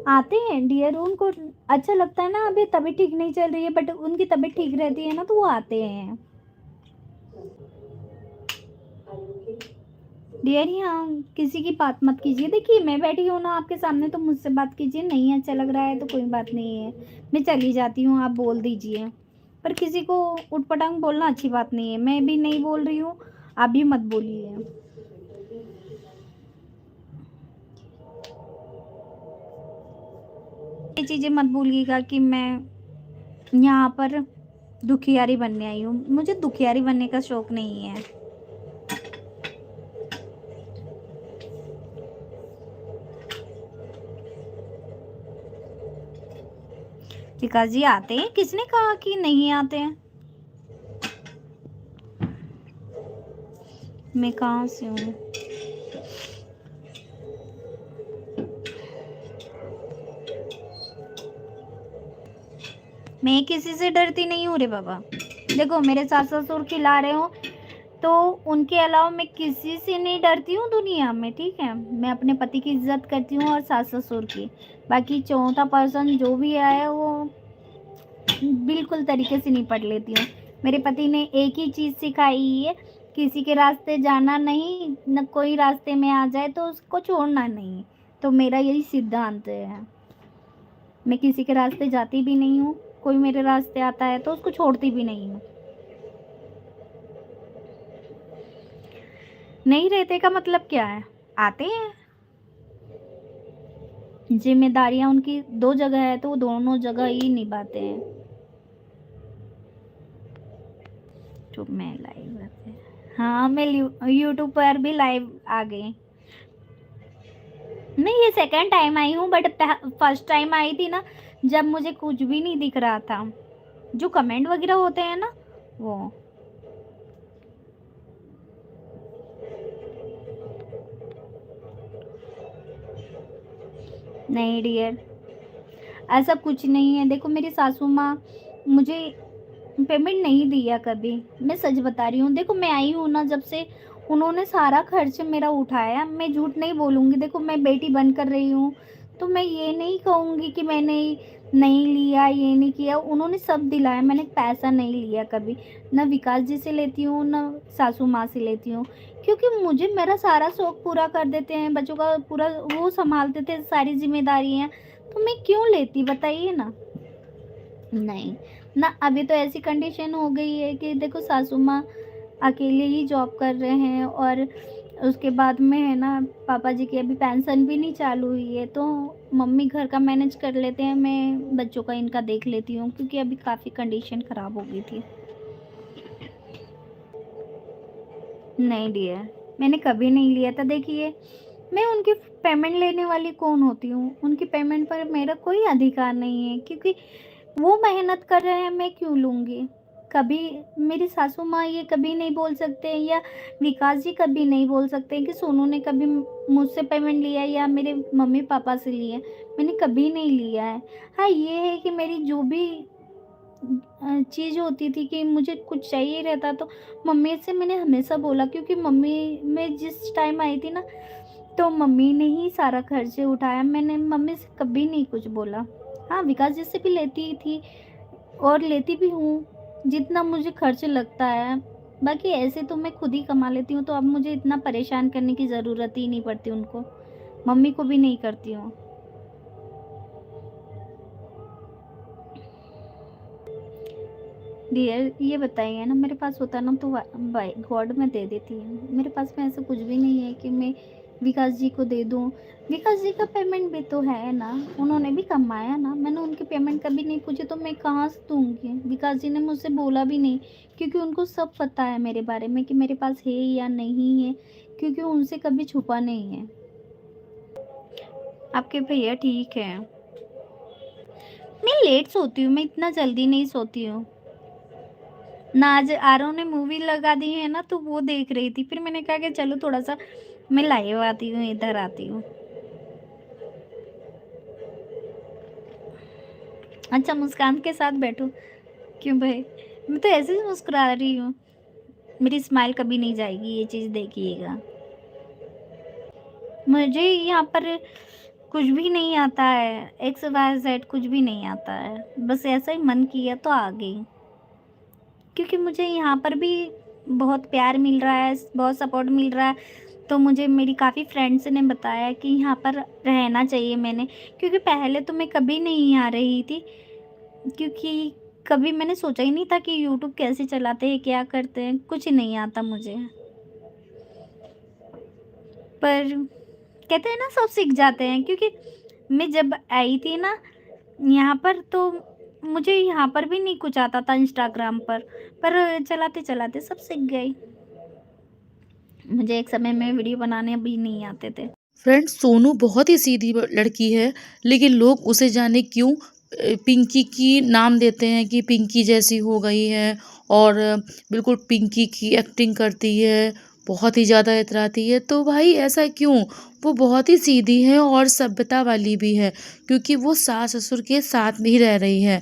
आते हैं डियर, उनको अच्छा लगता है ना, अभी तबीयत ठीक नहीं चल रही है बट उनकी तबीयत ठीक रहती है ना तो वो आते हैं डियर। यहाँ किसी की बात मत कीजिए, देखिए मैं बैठी हूँ ना आपके सामने तो मुझसे बात कीजिए, नहीं अच्छा लग रहा है तो कोई बात नहीं है, मैं चली जाती हूँ, आप बोल दीजिए। पर किसी को उटपटांग बोलना अच्छी बात नहीं है, मैं भी नहीं बोल रही हूँ, आप भी मत बोलिए। ये चीज़ें मत भूलिएगा कि मैं यहाँ पर दुखियारी बनने आई हूँ, मुझे दुखियारी बनने का शौक नहीं है। विकास जी आते हैं, किसने कहा कि नहीं आते हैं? मैं कहाँ से हूँ? मैं किसी से डरती नहीं हूँ रे बाबा। देखो मेरे सास ससुर खिला रहे हो तो उनके अलावा मैं किसी से नहीं डरती हूँ दुनिया में, ठीक है। मैं अपने पति की इज्जत करती हूँ और सास ससुर की। बाकी चौथा पर्सन जो भी आया वो बिल्कुल तरीके से निपट लेती हूँ। मेरे पति ने एक ही चीज़ सिखाई है, किसी के रास्ते जाना नहीं, न कोई रास्ते में आ जाए तो उसको छोड़ना नहीं। तो मेरा यही सिद्धांत है, मैं किसी के रास्ते जाती भी नहीं हूँ, कोई मेरे रास्ते आता है तो उसको छोड़ती भी नहीं हूँ। नहीं रहते का मतलब क्या है? आते हैं। जिम्मेदारियां उनकी दो जगह है तो वो दोनों जगह ही निभाते हैं। तो मैं लाइव आते हैं, हाँ मैं यूट्यूब पर भी लाइव आ गई। नहीं ये सेकंड टाइम आई हूँ बट फर्स्ट टाइम आई थी ना जब मुझे कुछ भी नहीं दिख रहा था, जो कमेंट वगैरह होते हैं ना वो। नहीं डियर, ऐसा कुछ नहीं है। देखो मेरी सासू माँ मुझे पेमेंट नहीं दिया कभी, मैं सच बता रही हूँ। देखो मैं आई हूँ ना जब से, उन्होंने सारा खर्च मेरा उठाया, मैं झूठ नहीं बोलूँगी। देखो मैं बेटी बन कर रही हूँ तो मैं ये नहीं कहूँगी कि मैंने नहीं लिया, ये नहीं किया, उन्होंने सब दिलाया, मैंने पैसा नहीं लिया कभी, ना विकास जी से लेती हूँ ना सासू माँ से लेती हूँ, क्योंकि मुझे मेरा सारा शौक पूरा कर देते हैं, बच्चों का पूरा वो संभालते थे, सारी जिम्मेदारियाँ, तो मैं क्यों लेती बताइए ना। नहीं ना, अभी तो ऐसी कंडीशन हो गई है कि देखो सासू माँ अकेले ही जॉब कर रहे हैं और उसके बाद में है ना पापा जी की अभी पेंशन भी नहीं चालू हुई है, तो मम्मी घर का मैनेज कर लेते हैं, मैं बच्चों का इनका देख लेती हूँ, क्योंकि अभी काफ़ी कंडीशन ख़राब हो गई थी। नहीं डियर, मैंने कभी नहीं लिया था। देखिए मैं उनकी पेमेंट लेने वाली कौन होती हूँ? उनकी पेमेंट पर मेरा कोई अधिकार नहीं है, क्योंकि वो मेहनत कर रहे हैं, मैं क्यों लूँगी? कभी मेरी सासू माँ ये कभी नहीं बोल सकते या विकास जी कभी नहीं बोल सकते कि सोनू ने कभी मुझसे पेमेंट लिया या मेरे मम्मी पापा से लिया। मैंने कभी नहीं लिया है। हाँ ये है कि मेरी जो भी चीज़ होती थी कि मुझे कुछ चाहिए रहता तो मम्मी से मैंने हमेशा बोला, क्योंकि मम्मी मैं जिस टाइम आई थी ना तो मम्मी ने ही सारा खर्चे उठाया, मैंने मम्मी से कभी नहीं कुछ बोला। हाँ विकास जी से भी लेती थी और लेती भी हूँ जितना मुझे खर्च लगता है, बाकी ऐसे तो मैं खुद ही कमा लेती हूँ, तो अब मुझे इतना परेशान करने की ज़रूरत ही नहीं पड़ती उनको, मम्मी को भी नहीं करती हूँ। डियर ये बताइए ना, मेरे पास होता ना तो बाय गॉड में दे देती है, मेरे पास में ऐसा कुछ भी नहीं है कि मैं विकास जी को दे दूँ। विकास जी का पेमेंट भी तो है ना, उन्होंने भी कमाया ना, मैंने उनकी पेमेंट कभी नहीं पूछी तो मैं कहाँ से दूँगी? विकास जी ने मुझसे बोला भी नहीं, क्योंकि उनको सब पता है मेरे बारे में कि मेरे पास है या नहीं है, क्योंकि उनसे कभी छुपा नहीं है। आपके भैया ठीक है। मैं लेट सोती हूँ, मैं इतना जल्दी नहीं सोती हूँ ना। आज आरव ने मूवी लगा दी है ना तो वो देख रही थी, फिर मैंने कहा कि चलो थोड़ा सा मैं लाइव आती हूँ, इधर आती हूँ। अच्छा मुस्कान के साथ बैठो? क्यों भाई, मैं तो ऐसे ही मुस्कुरा रही हूँ, मेरी स्माइल कभी नहीं जाएगी, ये चीज़ देखिएगा। मुझे यहाँ पर कुछ भी नहीं आता है, एक्स वाई ज़ेड कुछ भी नहीं आता है, बस ऐसा ही मन किया तो आ गई। क्योंकि मुझे यहाँ पर भी बहुत प्यार मिल रहा है, बहुत सपोर्ट मिल रहा है, तो मुझे मेरी काफ़ी फ्रेंड्स ने बताया कि यहाँ पर रहना चाहिए मैंने। क्योंकि पहले तो मैं कभी नहीं आ रही थी, क्योंकि कभी मैंने सोचा ही नहीं था कि यूट्यूब कैसे चलाते हैं, क्या करते हैं, कुछ नहीं आता मुझे। पर कहते हैं ना, सब सीख जाते हैं, क्योंकि मैं जब आई थी ना यहाँ पर, तो मुझे यहाँ पर भी नहीं कुछ आता था इंस्टाग्राम पर चलाते चलाते सब सीख गई। मुझे एक समय में वीडियो बनाने भी नहीं आते थे। फ्रेंड्स, सोनू बहुत ही सीधी लड़की है, लेकिन लोग उसे जाने क्यों पिंकी की नाम देते हैं कि पिंकी जैसी हो गई है, और बिल्कुल पिंकी की एक्टिंग करती है, बहुत ही ज़्यादा इतराती है। तो भाई ऐसा क्यों? वो बहुत ही सीधी है और सभ्यता वाली भी है, क्योंकि वो सास ससुर के साथ भी रह रही है।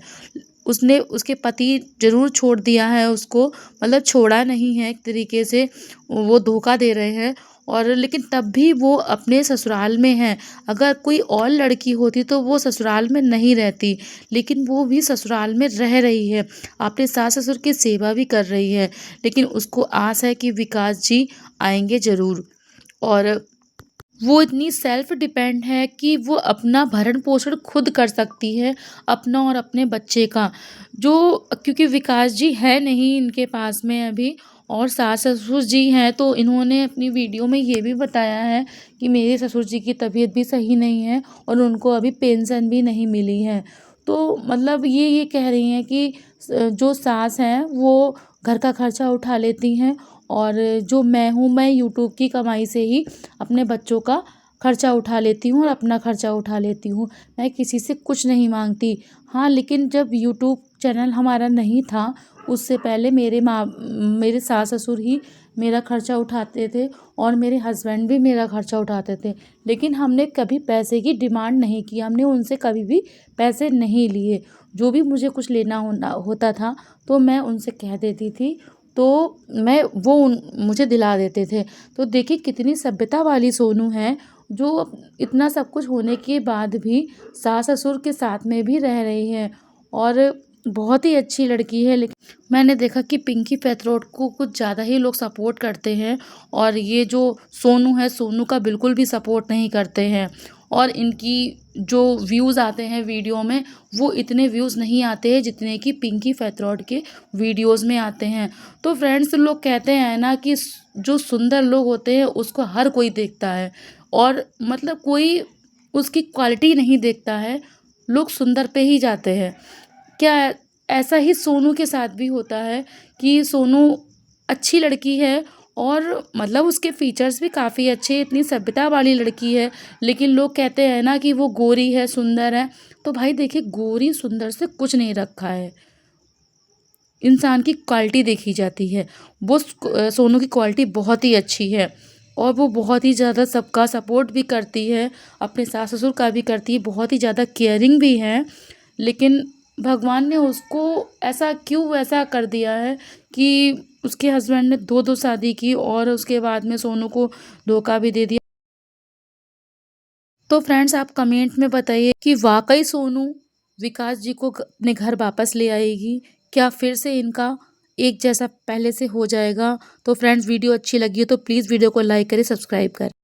उसने उसके पति ज़रूर छोड़ दिया है उसको, मतलब छोड़ा नहीं है, एक तरीके से वो धोखा दे रहे हैं, और लेकिन तब भी वो अपने ससुराल में है। अगर कोई और लड़की होती तो वो ससुराल में नहीं रहती, लेकिन वो भी ससुराल में रह रही है, अपने सास ससुर की सेवा भी कर रही है। लेकिन उसको आस है कि विकास जी आएंगे ज़रूर, और वो इतनी सेल्फ डिपेंड है कि वो अपना भरण पोषण खुद कर सकती है, अपना और अपने बच्चे का। जो क्योंकि विकास जी है नहीं इनके पास में अभी, और सास ससुर जी हैं, तो इन्होंने अपनी वीडियो में ये भी बताया है कि मेरे ससुर जी की तबीयत भी सही नहीं है और उनको अभी पेंशन भी नहीं मिली है। तो मतलब ये कह रही हैं कि जो सास हैं वो घर का खर्चा उठा लेती हैं, और जो मैं हूँ, मैं यूट्यूब की कमाई से ही अपने बच्चों का खर्चा उठा लेती हूँ और अपना खर्चा उठा लेती हूँ। मैं किसी से कुछ नहीं माँगती। हाँ, लेकिन जब यूट्यूब चैनल हमारा नहीं था, उससे पहले मेरे सास ससुर ही मेरा खर्चा उठाते थे, और मेरे हस्बैंड भी मेरा खर्चा उठाते थे। लेकिन हमने कभी पैसे की डिमांड नहीं की, हमने उनसे कभी भी पैसे नहीं लिए। जो भी मुझे कुछ लेना होता था, तो मैं उनसे कह देती थी, तो मुझे दिला देते थे। तो देखिए कितनी सभ्यता वाली सोनू है, जो इतना सब कुछ होने के बाद भी सास ससुर के साथ में भी रह रही है, और बहुत ही अच्छी लड़की है। लेकिन मैंने देखा कि पिंकी पैथरोट को कुछ ज़्यादा ही लोग सपोर्ट करते हैं, और ये जो सोनू है, सोनू का बिल्कुल भी सपोर्ट नहीं करते हैं, और इनकी जो व्यूज़ आते हैं वीडियो में, वो इतने व्यूज़ नहीं आते हैं जितने कि पिंकी पैथरोट के वीडियोज़ में आते हैं। तो फ्रेंड्स, लोग कहते हैं ना कि जो सुंदर लोग होते हैं उसको हर कोई देखता है, और मतलब कोई उसकी क्वालिटी नहीं देखता है, लोग सुंदर पे ही जाते हैं। क्या ऐसा ही सोनू के साथ भी होता है कि सोनू अच्छी लड़की है, और मतलब उसके फीचर्स भी काफ़ी अच्छे, इतनी सभ्यता वाली लड़की है, लेकिन लोग कहते हैं ना कि वो गोरी है, सुंदर है। तो भाई देखिए, गोरी सुंदर से कुछ नहीं रखा है, इंसान की क्वालिटी देखी जाती है। वो सोनू की क्वालिटी बहुत ही अच्छी है, और वो बहुत ही ज़्यादा सबका सपोर्ट भी करती है, अपने सास ससुर का भी करती है, बहुत ही ज़्यादा केयरिंग भी है। लेकिन भगवान ने उसको ऐसा कर दिया है कि उसके हस्बैंड ने दो शादी की, और उसके बाद में सोनू को धोखा भी दे दिया। तो फ्रेंड्स, आप कमेंट में बताइए कि वाकई सोनू विकास जी को अपने घर वापस ले आएगी, क्या फिर से इनका एक जैसा पहले से हो जाएगा? तो फ्रेंड्स, वीडियो अच्छी लगी हो तो प्लीज़ वीडियो को लाइक करें, सब्सक्राइब करें।